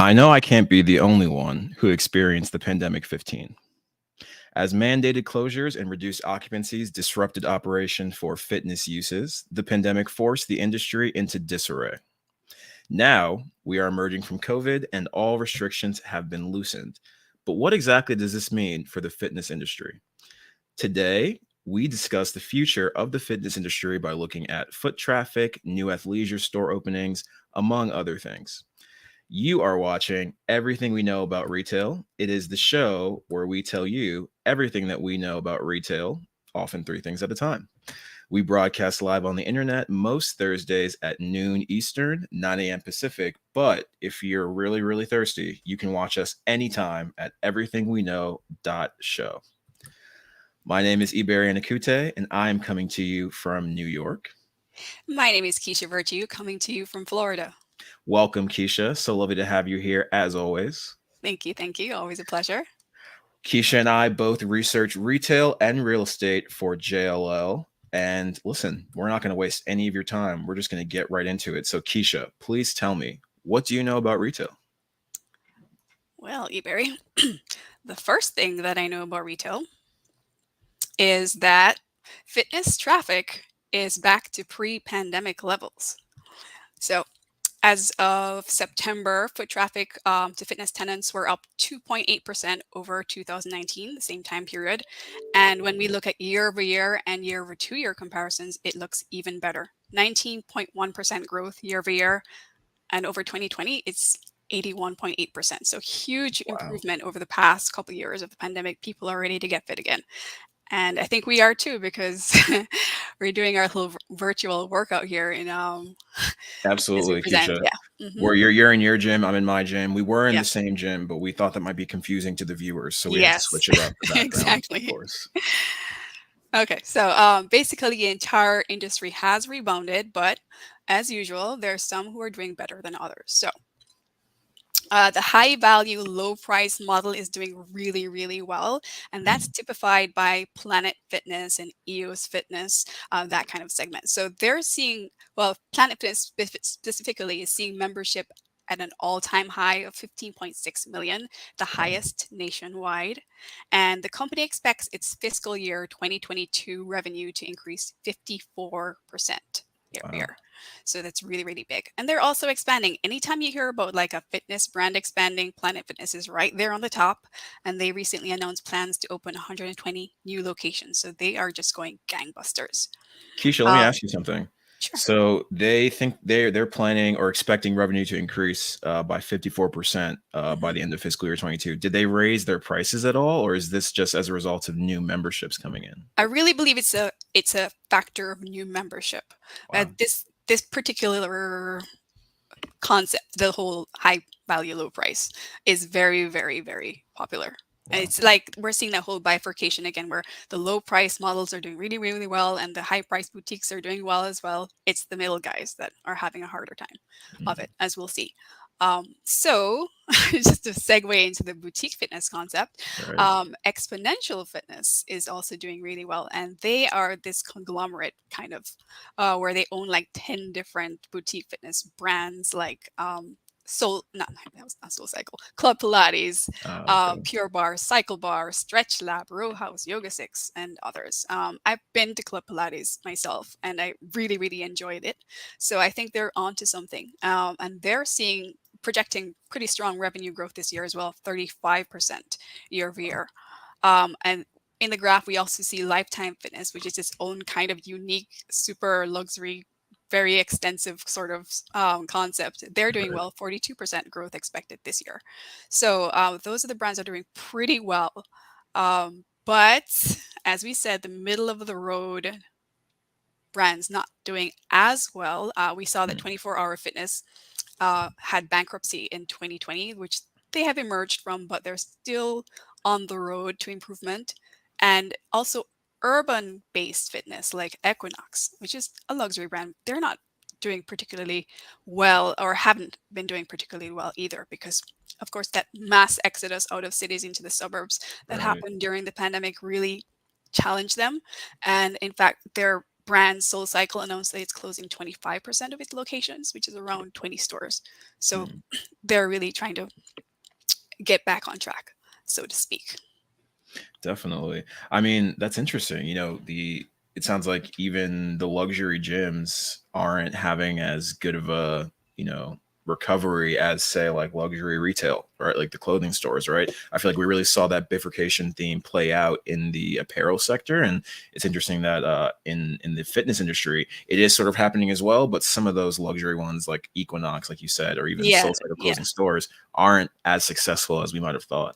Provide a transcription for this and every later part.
I know I can't be the only one who experienced the pandemic 15. As mandated closures and reduced occupancies disrupted operation for fitness uses, the pandemic forced the industry into disarray. Now, we are emerging from COVID and all restrictions have been loosened. But what exactly does this mean for the fitness industry? Today, we discuss the future of the fitness industry by looking at foot traffic, new athleisure store openings, among other things. You are watching Everything We Know About Retail. It is the show where we tell you everything that we know about retail, often three things at a time. We broadcast live on the internet most Thursdays at noon Eastern, 9 a.m. Pacific. But if you're really, really thirsty, you can watch us anytime at everythingweknow.show. My name is Ebere Anokute, and I am coming to you from New York. My name is Keisha Virtue, coming to you from Florida. Welcome, Keisha. So lovely to have you here as always. Thank you. Thank you. Always a pleasure. Keisha and I both research retail and real estate for JLL. And listen, we're not going to waste any of your time. We're just going to get right into it. So, Keisha, please tell me, what do you know about retail? Well, Ebere, the first thing that I know about retail is that fitness traffic is back to pre-pandemic levels. So, as of September, foot traffic to fitness tenants were up 2.8% over 2019, the same time period. And when we look at year over year and year over 2 year comparisons, it looks even better. 19.1% growth year over year. And over 2020, it's 81.8%. So huge Wow. improvement over the past couple of years of the pandemic. People are ready to get fit again. And I think we are too, because we're doing our little virtual workout here in as we Absolutely, present. Keisha. Yeah. You're in your gym, I'm in my gym. We were in Yeah. the same gym, but we thought that might be confusing to the viewers, so we had to Yes. switch it up the background, of Exactly. course. Okay. So basically, the entire industry has rebounded, but as usual, there are some who are doing better than others. So the high value, low price model is doing really, really well. And that's Mhm. typified by Planet Fitness and EOS Fitness, that kind of segment. So they're seeing, well, Planet Fitness specifically is seeing membership at an all time high of 15.6 million, the Wow. highest nationwide. And the company expects its fiscal year 2022 revenue to increase 54% year over Wow. year. So that's really, really big. And they're also expanding. Anytime you hear about like a fitness brand expanding, Planet Fitness is right there on the top. And they recently announced plans to open 120 new locations. So they are just going gangbusters. Keisha, let me Um, ask you something. sure. So they think they're planning or expecting revenue to increase by 54% by Mhm. the end of fiscal year 22. Did they raise their prices at all, or is this just as a result of new memberships coming in? I really believe it's a factor of new membership. Wow. This particular concept, the whole high value, low price, is very, very, very popular. And Wow. it's like we're seeing that whole bifurcation again, where the low price models are doing really, really well, and the high price boutiques are doing well as well. It's the middle guys that are having a harder time of Mhm. it, as we'll see. So, just to segue into the boutique fitness concept, Right. Exponential Fitness is also doing really well, and they are this conglomerate kind of where they own like 10 different boutique fitness brands like Soul, not that was not Soul Cycle, Club Pilates, Okay. Pure Bar, Cycle Bar, Stretch Lab, Row House, Yoga Six, and others. I've been to Club Pilates myself, and I really, really enjoyed it. So I think they're onto something, and they're seeing projecting pretty strong revenue growth this year as well, 35% year over Wow. year. And in the graph, we also see Lifetime Fitness, which is its own kind of unique, super luxury, very extensive sort of concept. They're doing Right. well, 42% growth expected this year. So those are the brands that are doing pretty well. But as we said, the middle of the road brands not doing as well. We saw that Mm. 24 Hour Fitness had bankruptcy in 2020, which they have emerged from, but they're still on the road to improvement. And also, urban based fitness like Equinox, which is a luxury brand, they're not doing particularly well or haven't been doing particularly well either because of course that mass exodus out of cities into the suburbs that Right. happened during the pandemic really challenged them, and in fact their brand Soul-Cycle announced that it's closing 25% of its locations, which is around 20 stores. So Mm, they're really trying to get back on track, so to speak. definitely. I mean, that's interesting. It sounds like even the luxury gyms aren't having as good of a, recovery as say like luxury retail, right? Like the clothing stores, right? I feel like we really saw that bifurcation theme play out in the apparel sector. And it's interesting that in the fitness industry, it is sort of happening as well. But some of those luxury ones like Equinox, like you said, or even Yeah, SoulCycle yeah. closing stores aren't as successful as we might have thought.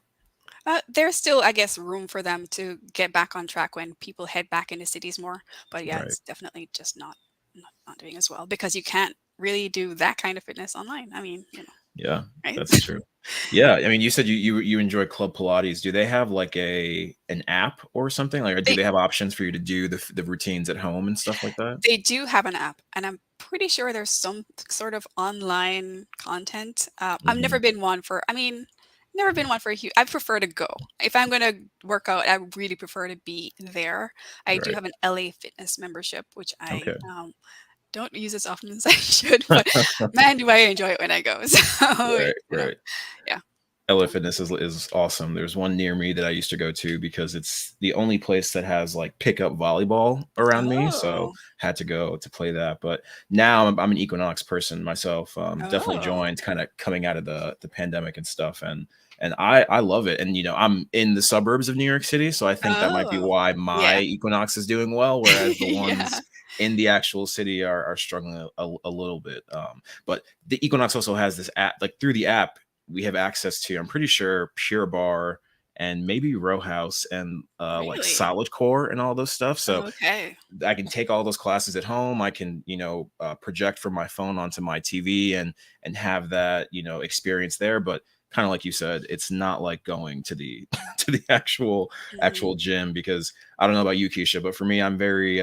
There's still, I guess, room for them to get back on track when people head back into cities more. But yeah, Right. it's definitely just not doing as well because you can't really do that kind of fitness online. I mean, Yeah, right? that's true. Yeah, I mean, you said you enjoy Club Pilates. Do they have like an app or something? Like, or do They they have options for you to do the routines at home and stuff like that? they do have an app, and I'm pretty sure there's some sort of online content. I've never Hmm. been one for. I mean, never been one for a huge. I prefer to go. If I'm gonna work out, I really prefer to be there. I do Right. have an LA Fitness membership, which I Okay. don't use as often as I should, but man, do I enjoy it when I go. So, Right. Right. yeah. LA Fitness is awesome. There's one near me that I used to go to because it's the only place that has like pickup volleyball around me. So Oh, had to go to play that. But now I'm an Equinox person myself. Definitely oh, joined kind of coming out of the pandemic and stuff. And I love it. And I'm in the suburbs of New York City, so I think that might be oh, why my yeah. Equinox is doing well, whereas the Yeah. ones in the actual city are struggling a little bit. But the Equinox also has this app, like through the app we have access to, I'm pretty sure, Pure Bar and maybe Row House and like Really? Solid Core and all those stuff. So Okay. I can take all those classes at home. I can, project from my phone onto my TV and have that, experience there. But kind of like you said, it's not like going to the to the actual Mhm. gym because I don't know about you, Keisha, but for me, I'm very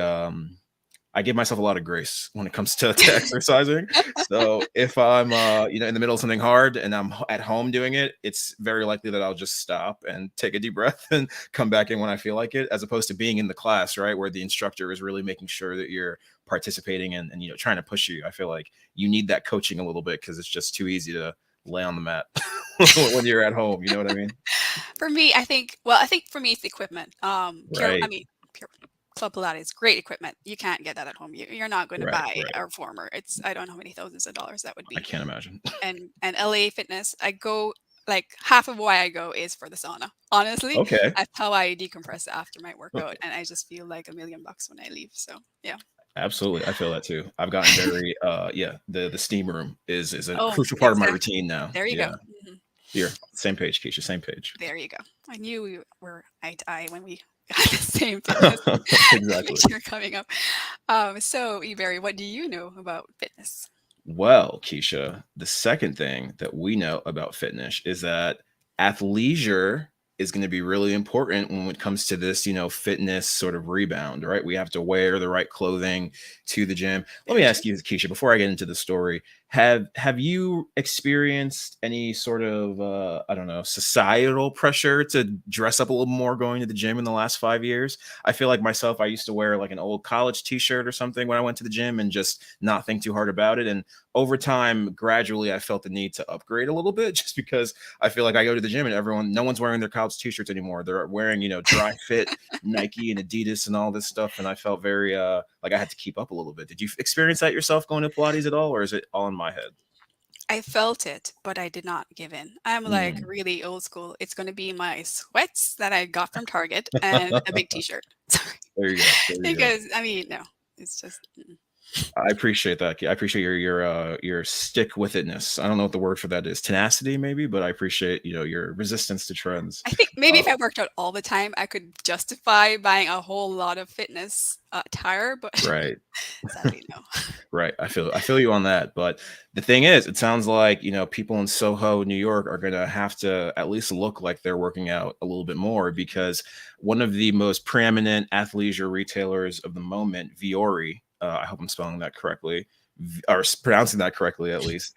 I give myself a lot of grace when it comes to exercising. So if I'm in the middle of something hard and I'm at home doing it, it's very likely that I'll just stop and take a deep breath and come back in when I feel like it, as opposed to being in the class, right, where the instructor is really making sure that you're participating and trying to push you. I feel like you need that coaching a little bit because it's just too easy to lay on the mat when you're at home. You know what I mean? For me, I think for me, it's the equipment. I Right, mean, Pure Club Pilates, great equipment. You can't get that at home. You're not going to right, buy right. a reformer. I don't know how many thousands of dollars that would I be. can't imagine. And LA Fitness, I go like half of why I go is for the sauna. Honestly, Okay. that's how I decompress after my workout, and I just feel like $1,000,000 when I leave. So yeah. Absolutely, I feel that too. I've gotten very yeah, the steam room is a Oh, crucial part of my exactly. routine now. There you go. Yeah. Mhm. Here, same page, Keisha, same page. There you go. I knew we were eye to eye when we got the same fitness Exactly. picture coming up. So, Ebere, what do you know about fitness? Well, Keisha, the second thing that we know about fitness is that athleisure is going to be really important when it comes to this, fitness sort of rebound, right? We have to wear the right clothing to the gym. Let me Very true. ask you, Keisha, before I get into the story, have you experienced any sort of I don't know, societal pressure to dress up a little more going to the gym in the last 5 years? I feel like myself, I used to wear like an old college t-shirt or something when I went to the gym and just not think too hard about it. And over time, gradually, I felt the need to upgrade a little bit just because I feel like I go to the gym and no one's wearing their college t-shirts anymore. They're wearing, dry fit Nike and Adidas and all this stuff. And I felt very like I had to keep up a little bit. Did you experience that yourself going to Pilates at all, or is it all in my head? I felt it, but I did not give in. I'm like Mm. really old school. It's going to be my sweats that I got from Target and a big t-shirt. Sorry. There you go. There you go. Because I mean, no, it's just I appreciate that. I appreciate your stick with itness. I don't know what the word for that is. Tenacity, maybe, but I appreciate your resistance to trends. I think maybe Uh, if I worked out all the time, I could justify buying a whole lot of fitness attire, but right. sadly, no. Right. I feel you on that. But the thing is, it sounds like, people in Soho, New York are gonna have to at least look like they're working out a little bit more because one of the most preeminent athleisure retailers of the moment, Viore, I hope I'm spelling that correctly, or pronouncing that correctly at least.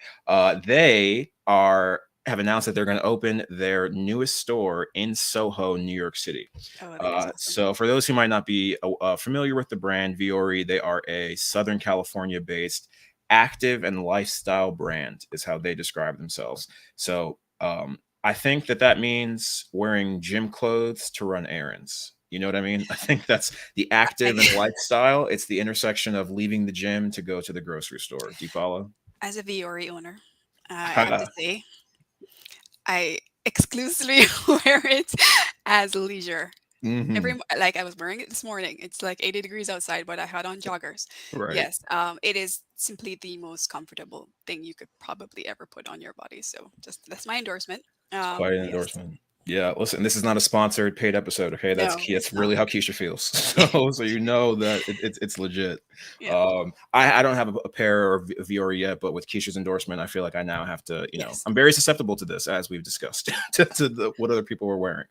They are have announced that they're going to open their newest store in Soho, New York City. Oh, that is awesome. So, for those who might not be familiar with the brand Viore, they are a Southern California based active and lifestyle brand, is how they describe themselves. So, I think that that means wearing gym clothes to run errands. You know what I mean? I think that's the active and I, lifestyle. It's the intersection of leaving the gym to go to the grocery store. Do you follow? as a Viore owner, I have to say I exclusively wear it as leisure. Hmm. Like I was wearing it this morning. It's like 80 degrees outside, but I had on joggers. Right. Yes, it is simply the most comfortable thing you could probably ever put on your body. So just that's my endorsement. It's quite an Yes. endorsement. Yeah, listen, this is not a sponsored paid episode. Okay, No, that's it's not. really how Keisha feels. So you know that it's legit. Yeah. I don't have a pair or a Viore yet, but with Keisha's endorsement, I feel like I now have to. Yes. I'm very susceptible to this, as we've discussed, what other people were wearing.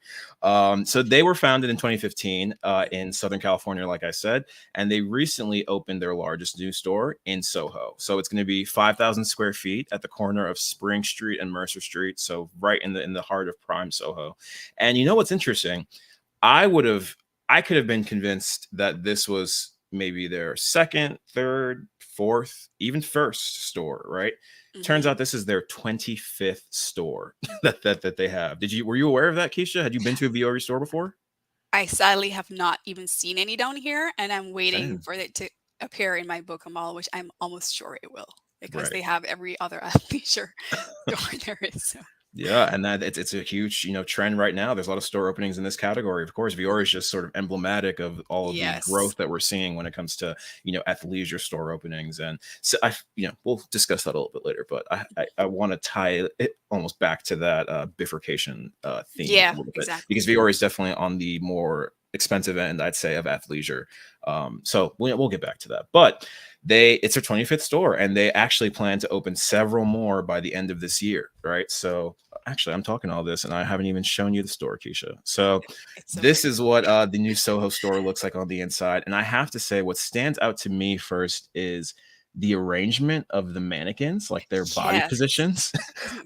So they were founded in 2015 in Southern California, like I said, and they recently opened their largest new store in Soho. So it's going to be 5,000 square feet at the corner of Spring Street and Mercer Street, so right in the heart of prime Soho. And you know what's interesting? I would have, I could have been convinced that this was maybe their second, third, fourth, even first store, right? Hmm. Turns out this is their 25th store that they have. Were you aware of that, Keisha? Had you been to a Viore store before? I sadly have not even seen any down here, and I'm waiting Same. for it to appear in my book mall, which I'm almost sure it will, because Right. they have every other athleisure store there is. So Yeah, and that it's a huge, trend right now. There's a lot of store openings in this category. Of course, Viore is just sort of emblematic of all of the yes. growth that we're seeing when it comes to, athleisure store openings. And so we'll discuss that a little bit later, but I want to tie it almost back to that bifurcation theme a Yeah, little bit, because exactly. Viore is definitely on the more expensive end, I'd say, of athleisure. So we'll get back to that. But it's their 25th store, and they actually plan to open several more by the end of this year, right? So actually, I'm talking all this and I haven't even shown you the store, Keisha. So It's so this pretty. is what the new Soho store looks like on the inside. And I have to say, what stands out to me first is the arrangement of the mannequins, like their body Yes. positions.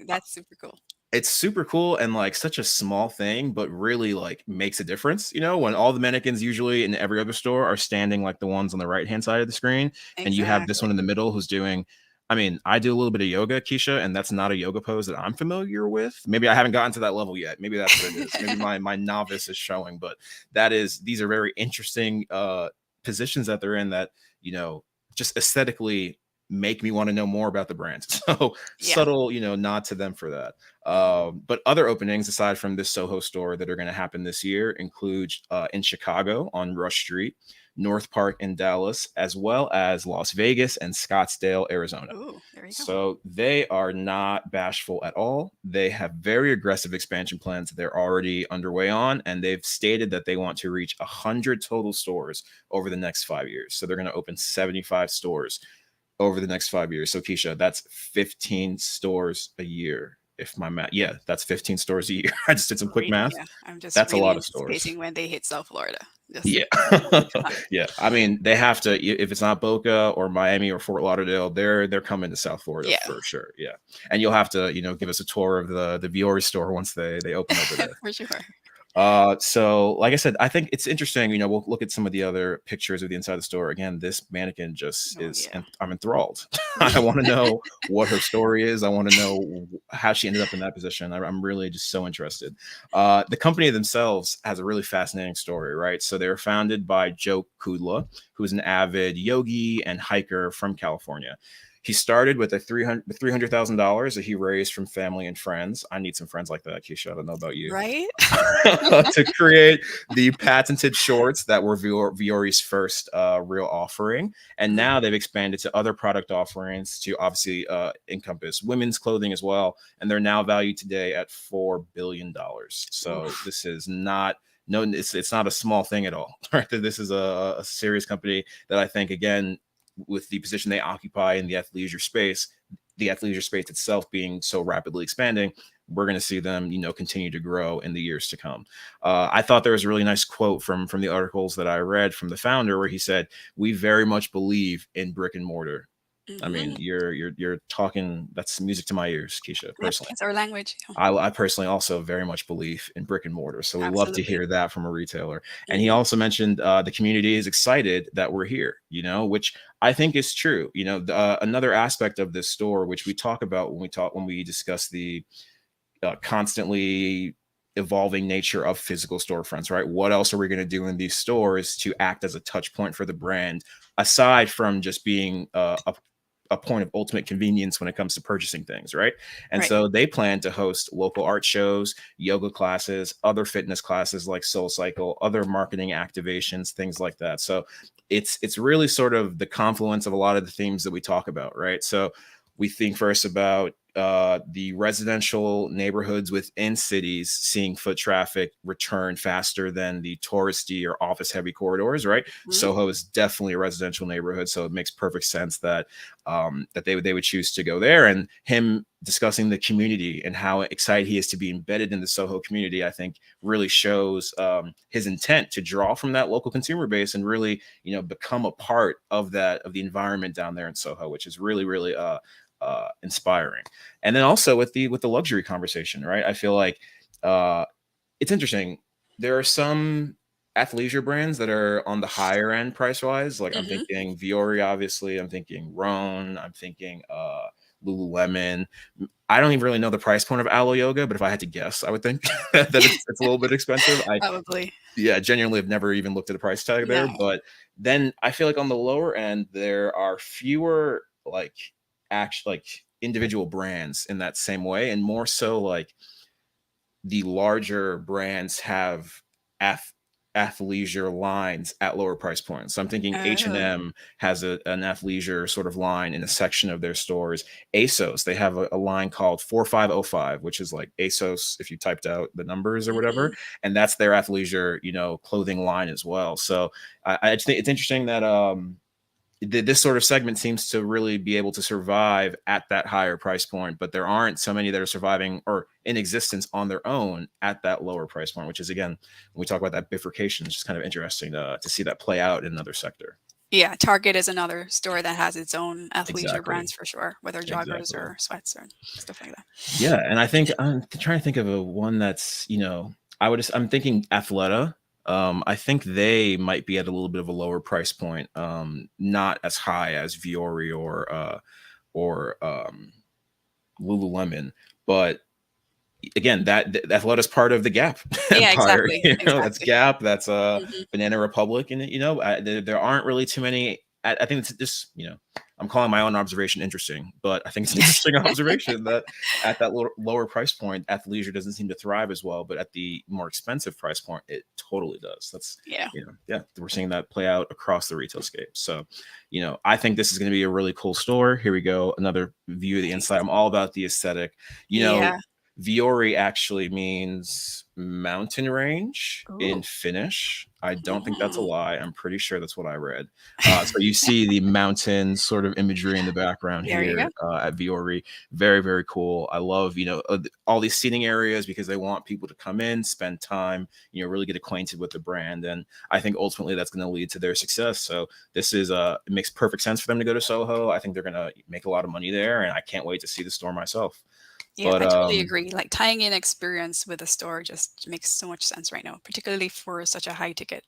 That's super cool. It's super cool and like such a small thing, but really like makes a difference. When all the mannequins usually in every other store are standing like the ones on the right hand side of the screen, and you have this one Exactly. in the middle who's doing. I mean, I do a little bit of yoga, Keisha, and that's not a yoga pose that I'm familiar with. Maybe I haven't gotten to that level yet. Maybe that's what it is. Maybe my novice is showing, but these are very interesting positions that they're in that, you know, just aesthetically make me want to know more about the brand. So Yeah. subtle, nod to them for that. Mhm. But other openings aside from this Soho store that are going to happen this year include in Chicago on Rush Street, North Park in Dallas, as well as Las Vegas and Scottsdale, Arizona. Ooh, there you go. So they are not bashful at all. They have very aggressive expansion plans that they're already underway on, and they've stated that they want to reach 100 total stores over the next 5 years. So they're going to open 75 stores over the next 5 years. So Keisha, that's 15 stores a year. If my math, yeah, that's 15 stores a year. I just did some quick Really, math. yeah. I'm just That's a really lot of stores. anticipating when they hit South Florida. Just Yeah. Yeah. I mean, they have to, if it's not Boca or Miami or Fort Lauderdale, they're coming to South Florida yeah, for sure. Yeah. And you'll have to, give us a tour of the Viore store once they open over there. for sure. So like I said, I think it's interesting. We'll look at some of the other pictures of the inside of the store. Again, this mannequin just Oh is, yeah. and I'm enthralled. I want to know what her story is. I want to know how she ended up in that position. I'm really just so interested. The company themselves has a really fascinating story, right? So they were founded by Joe Kudla, who's an avid yogi and hiker from California. He started with $300,000 that he raised from family and friends. I need some friends like that, Keisha. I don't know about you. Right? To create the patented shorts that were Viore's first real offering. And Mhm. now they've expanded to other product offerings to obviously encompass women's clothing as well. And they're now valued today at $4 billion. So Oof. this is not. No, it's not a small thing at all. Right? This is a serious company that I think, again, with the position they occupy in the athleisure space itself being so rapidly expanding, we're going to see them, continue to grow in the years to come. I thought there was a really nice quote from the articles that I read from the founder, where he said, "We very much believe in brick and mortar." I mean, Hmm. you're talking, that's music to my ears, Keisha, Yep, personally. it's our language. Yeah, I personally also very much believe in brick and mortar. So we love to absolutely. hear that from a retailer. And he Hmm. also mentioned the community is excited that we're here, which I think is true. Another aspect of this store, which we talk about when we discuss the constantly evolving nature of physical storefronts, right? What else are we going to do in these stores to act as a touch point for the brand, aside from just being a point of ultimate convenience when it comes to purchasing things, right? And Right. so they plan to host local art shows, yoga classes, other fitness classes like Cycle, other marketing activations, things like that. So it's really sort of the confluence of a lot of the themes that we talk about, right? So we think first about the residential neighborhoods within cities seeing foot traffic return faster than the touristy or office heavy corridors, right? Mhm. Soho is definitely a residential neighborhood, so it makes perfect sense that they would choose to go there. And him discussing the community and how excited he is to be embedded in the Soho community, I think really shows his intent to draw from that local consumer base and really, become a part of the environment down there in Soho, which is really, really inspiring. And then also with the luxury conversation, right? I feel like uh, it's interesting. There are some athleisure brands that are on the higher end price wise. Like I'm Mhm. thinking Viore, obviously. I'm thinking Rhone. I'm thinking Lululemon. I don't even really know the price point of Aloe Yoga, but if I had to guess, I would think that it's a little bit expensive. I Probably. Yeah, genuinely have never even looked at a price tag there. No. But then I feel like on the lower end, there are fewer like individual brands in that same way, and more so like the larger brands have ath- athleisure lines at lower price points. So I'm thinking Oh. H&M has an athleisure sort of line in a section of their stores. ASOS, they have a line called 4505, which is like ASOS if you typed out the numbers or whatever, Mhm. and that's their athleisure, clothing line as well. So I just think it's interesting that this sort of segment seems to really be able to survive at that higher price point, but there aren't so many that are surviving or in existence on their own at that lower price point, which is, again, when we talk about that bifurcation, it's just kind of interesting to see that play out in another sector. Yeah, Target is another store that has its own athleisure Exactly. brands for sure, whether joggers Exactly. or sweats or stuff like that. Yeah. And I think I'm trying to think of a one that's, I'm thinking Athleta. I think they might be at a little bit of a lower price point, not as high as Viore or Lululemon, but again, that let us part of the Gap Yeah, empire. exactly, That's exactly. Gap, that's Mhm. Banana Republic, and there aren't really too many. I think it's just I'm calling my own observation interesting, but I think it's an interesting observation that at that lower price point, athleisure doesn't seem to thrive as well, but at the more expensive price point, it totally does. That's Yeah. yeah, we're seeing that play out across the retail scape. So, I think this is going to be a really cool store. Here we go, another view of the inside. Nice. I'm all about the aesthetic. You know, Yeah. Viore actually means mountain range in Ooh. Finnish. I don't think that's a Mm. lie. I'm pretty sure that's what I read. So you see the mountain sort of imagery in the background There you go. here at Viore. Very, very cool. I love, all these seating areas because they want people to come in, spend time, really get acquainted with the brand. And I think ultimately that's going to lead to their success. So this it makes perfect sense for them to go to Soho. I think they're going to make a lot of money there. And I can't wait to see the store myself. Yeah, But I totally agree. Like tying in experience with a store just makes so much sense right now, particularly for such a high ticket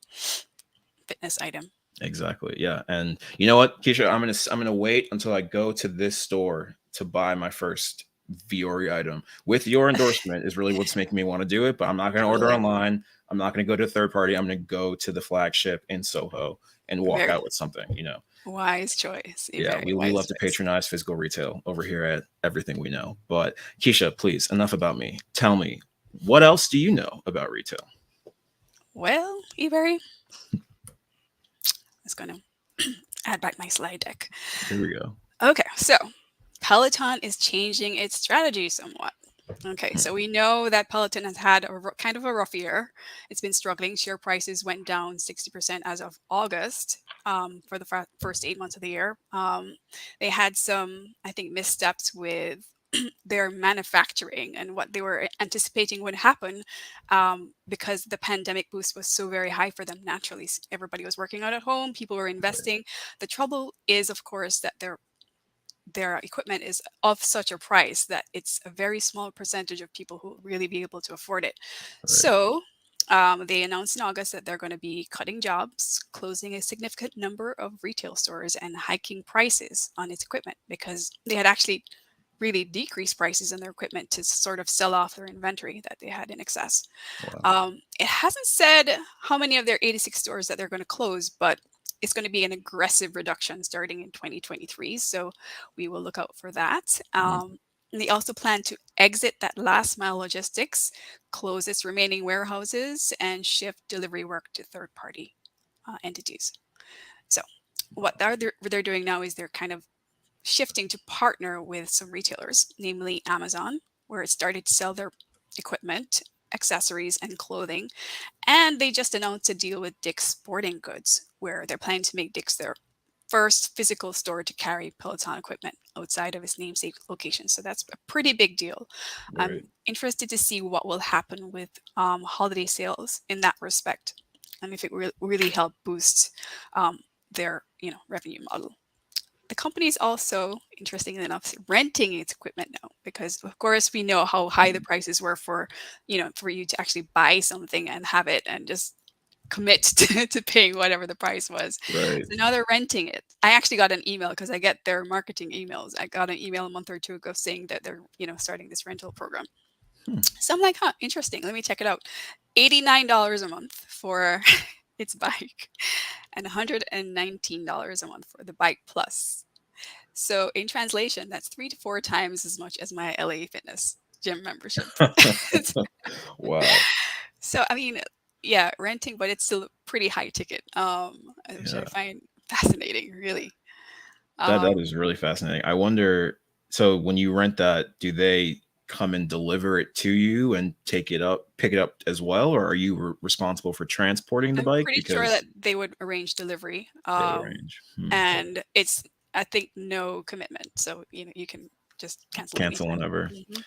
fitness item. exactly. Yeah. And you know what, Keisha, I'm gonna wait until I go to this store to buy my first Viore item. With your endorsement is really what's making me want to do it, but I'm not gonna order Totally. online. I'm not gonna go to a third party. I'm gonna go to the flagship in Soho and walk Very out with something. wise choice. A Yeah, very we wise love to choice. patronize physical retail over here at Everything We Know. But Keisha, please, enough about me. Tell me, what else do you know about retail? Well, Ebere, I'm going to add back my slide deck. Here we go. Okay, so Peloton is changing its strategy somewhat. Okay, Hmm. so we know that Peloton has had kind of a rough year. It's been struggling. Share prices went down 60% as of August for the first 8 months of the year. They had some, I think, missteps with their manufacturing and what they were anticipating would happen because the pandemic boost was so very high for them naturally. Everybody was working out at home, people were investing. The trouble is, of course, that their their equipment is of such a price that it's a very small percentage of people who will really be able to afford it. Right. So they announced in August that they're going to be cutting jobs, closing a significant number of retail stores, and hiking prices on its equipment because they had actually really decreased prices on their equipment to sort of sell off their inventory that they had in excess. Wow. It hasn't said how many of their 86 stores that they're going to close, but it's going to be an aggressive reduction starting in 2023. So we will look out for that. Mm, And they also plan to exit that last mile logistics, close its remaining warehouses, and shift delivery work to third party entities. So what they're doing now is they're kind of shifting to partner with some retailers, namely Amazon, where it started to sell their equipment, accessories, and clothing. And they just announced a deal with Dick's Sporting Goods, where they're planning to make Dick's their first physical store to carry Peloton equipment outside of its namesake location. So that's a pretty big deal. I'm right. interested to see what will happen with holiday sales in that respect, and if it will really help boost their revenue model. The company is also, interestingly enough, renting its equipment now because, of course, we know how high the Mm, prices were for you to actually buy something and have it and just commit to paying whatever the price was. right. So now they're renting it. I actually got an email because I get their marketing emails. I got an email a month or two ago saying that they're starting this rental program. Hmm. So I'm like, huh, interesting. Let me check it out. $89 a month for its bike and $119 a month for the bike plus. So in translation, that's 3 to 4 times as much as my LA Fitness gym membership. Wow. So, I mean, yeah, renting, but it's still a pretty high ticket, which I Yeah. find fascinating, really. That Um, is really fascinating. I wonder, so when you rent that, do they come and deliver it to you and pick it up as well, or are you responsible for transporting the I'm bike pretty sure that because they would arrange delivery, they arrange? Hmm. and it's, I think, no commitment. So, you can just cancel Cancel anytime. whenever. Mhm.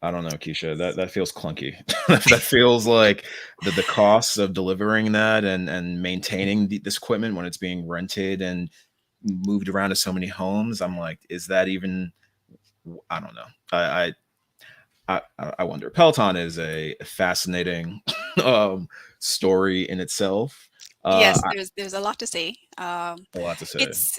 I don't know, Keisha. That feels clunky. That feels like the costs of delivering that and maintaining this equipment when it's being rented and moved around to so many homes. I'm like, is that even? I don't know. I wonder. Peloton is a fascinating story in itself. Yes, there's a lot to say. A lot to say. It's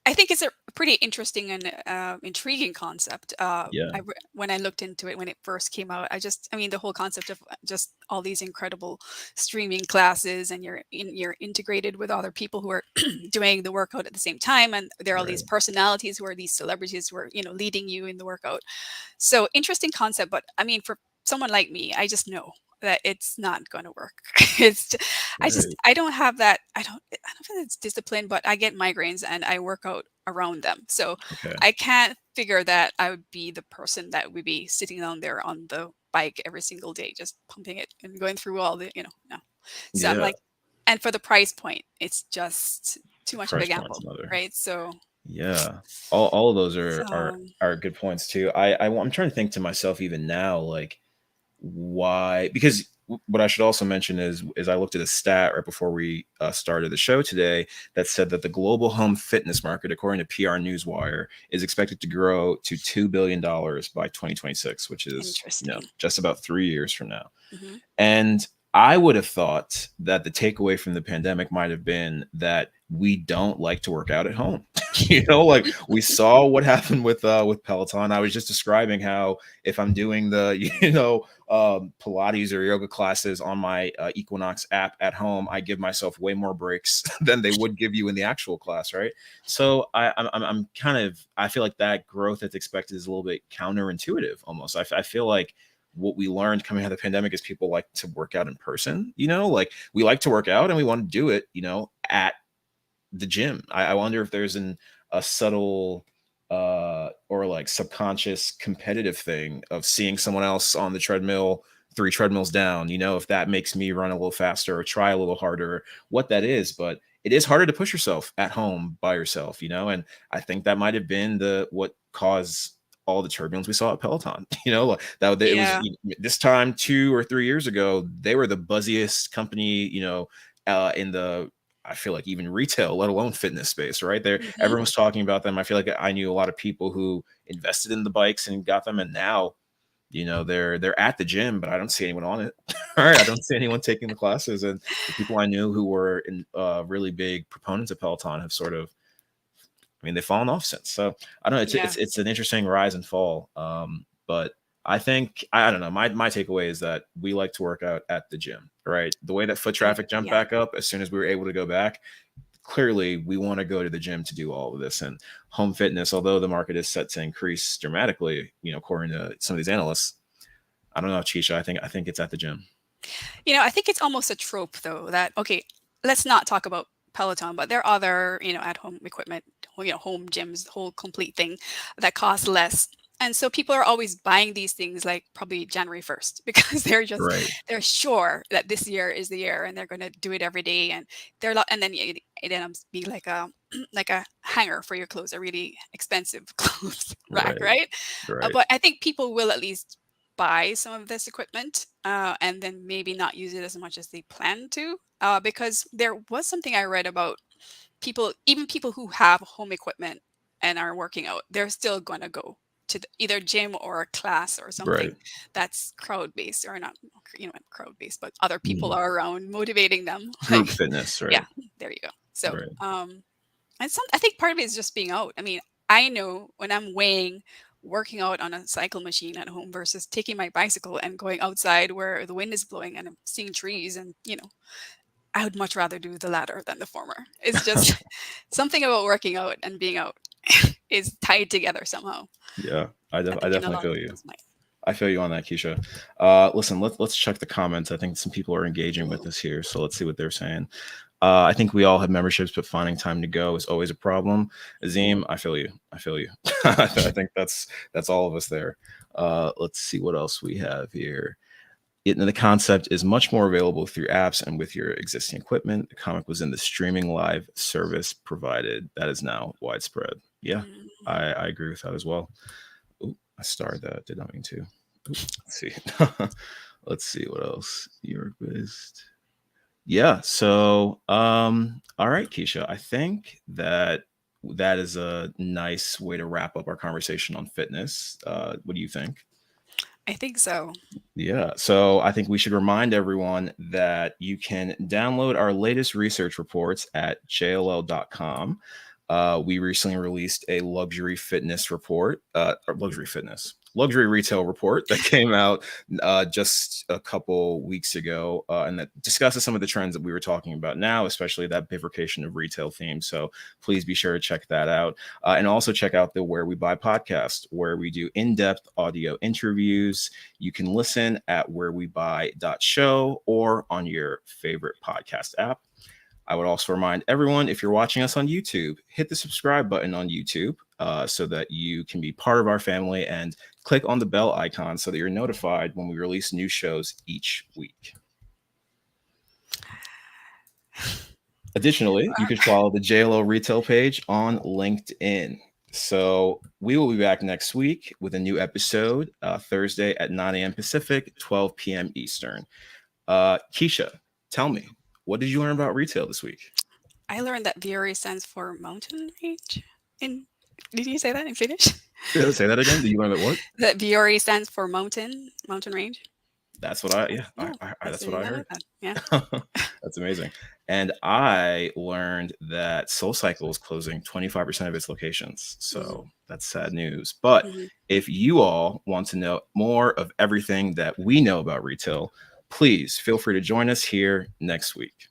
I think it's a pretty interesting and intriguing concept. Yeah. When I looked into it when it first came out, I mean, the whole concept of just all these incredible streaming classes, and you're integrated with other people who are doing the workout at the same time, and there are all these Right. personalities who are these celebrities who are leading you in the workout. So interesting concept, but I mean, for someone like me, I just know that it's not going to work. Right. I don't have that. I don't think it's discipline, but I get migraines and I work out around them. So Okay. I can't figure that I would be the person that would be sitting down there on the bike every single day, just pumping it and going through all no. So I'm Yeah. like, and for the price point, it's just too much of a Price point's gamble, another. right? So, Yeah. All of those so are good points too. I'm trying to think to myself even now, like why, because what I should also mention is I looked at a stat right before we started the show today that said that the global home fitness market, according to PR Newswire, is expected to grow to $2 billion by 2026, which is interesting. just about 3 years from now. Hmm. And I would have thought that the takeaway from the pandemic might have been that we don't like to work out at home. Like we saw what happened with Peloton. I was just describing how if I'm doing the Pilates or yoga classes on my Equinox app at home, I give myself way more breaks than they would give you in the actual class, right? So I'm kind of, I feel like that growth that's expected is a little bit counterintuitive almost. I feel like what we learned coming out of the pandemic is people like to work out in person, like we like to work out and we want to do it, at the gym. I wonder if there's a subtle or like subconscious competitive thing of seeing someone else on the treadmill, 3 treadmills down, if that makes me run a little faster or try a little harder, what that is. But it is harder to push yourself at home by yourself, and I think that might have been the what caused all the turbulence we saw at Peloton. Like that it was Yeah. this time 2 or 3 years ago, they were the buzziest company, in the I feel like even retail, let alone fitness space, right there. Mhm. Everyone's talking about them. I feel like I knew a lot of people who invested in the bikes and got them, and now, they're at the gym, but I don't see anyone on it. All right, I don't see anyone taking the classes, and the people I knew who were really big proponents of Peloton have sort of, I mean, they've fallen off since. So I don't know. It's Yeah. it's, it's an interesting rise and fall. But I think I don't know. My takeaway is that we like to work out at the gym, right? The way that foot traffic jumped Yeah. back up as soon as we were able to go back, clearly we want to go to the gym to do all of this. And home fitness, although the market is set to increase dramatically, according to some of these analysts, I don't know, Keisha. I think it's at the gym. I think it's almost a trope though that okay, let's not talk about Peloton, but there are other, at home equipment, home gyms, the whole complete thing that cost less. And so people are always buying these things like probably January 1st because Right. they're sure that this year is the year and they're going to do it every day and and then it ends up being like a like a hanger for your clothes, a really expensive clothes rack, Right. right? Right. But I think people will at least buy some of this equipment and then maybe not use it as much as they plan to. Because there was something I read about people, even people who have home equipment and are working out, they're still going to go to either gym or a class or something Right. that's crowd based or not, crowd based, but other people Mhm. are around motivating them. Group Like, fitness, yeah, right? there you go. So, Right. and I think part of it is just being out. I mean, I know when I'm weighing working out on a cycle machine at home versus taking my bicycle and going outside where the wind is blowing and I'm seeing trees and, I would much rather do the latter than the former. It's just something about working out and being out is tied together somehow. Yeah, I I think in a definitely lot of feel you. people's mind. I feel you on that, Keisha. Listen, let's check the comments. I think some people are engaging with us here, so let's see what they're saying. I think we all have memberships, but finding time to go is always a problem. Azim, I feel you. I feel you. I think that's all of us there. Let's see what else we have here. The concept is much more available through apps and with your existing equipment. The comic was in the streaming live service provided that is now widespread. Yeah, Mhm. I agree with that as well. Ooh, I started that. Did not mean to. Ooh, let's see. Let's see what else. York based. Yeah. So, all right, Keisha. I think that is a nice way to wrap up our conversation on fitness. What do you think? I think so. Yeah. So I think we should remind everyone that you can download our latest research reports at jll.com. We recently released a luxury fitness report, or luxury retail report that came out just a couple weeks ago, and that discusses some of the trends that we were talking about now, especially that bifurcation of retail theme. So please be sure to check that out. And also check out the Where We Buy podcast, where we do in depth audio interviews. You can listen at wherewebuy.show or on your favorite podcast app. I would also remind everyone, if you're watching us on YouTube, hit the subscribe button on YouTube so that you can be part of our family, and click on the bell icon so that you're notified when we release new shows each week. Additionally, you can follow the JLO retail page on LinkedIn. So we will be back next week with a new episode, Thursday at 9 a.m. Pacific, 12 p.m. Eastern. Keisha, tell me, what did you learn about retail this week? I learned that VRE stands for mountain range. In Did you say that in Finnish? Say that again. Did you learn that what? That VRE stands for mountain range. That's what I, yeah, Oh, that's I what did I not know heard. that. Yeah. That's amazing. And I learned that SoulCycle is closing 25% of its locations. Mhm. So that's sad news. But Mhm. if you all want to know more of everything that we know about retail, please feel free to join us here next week.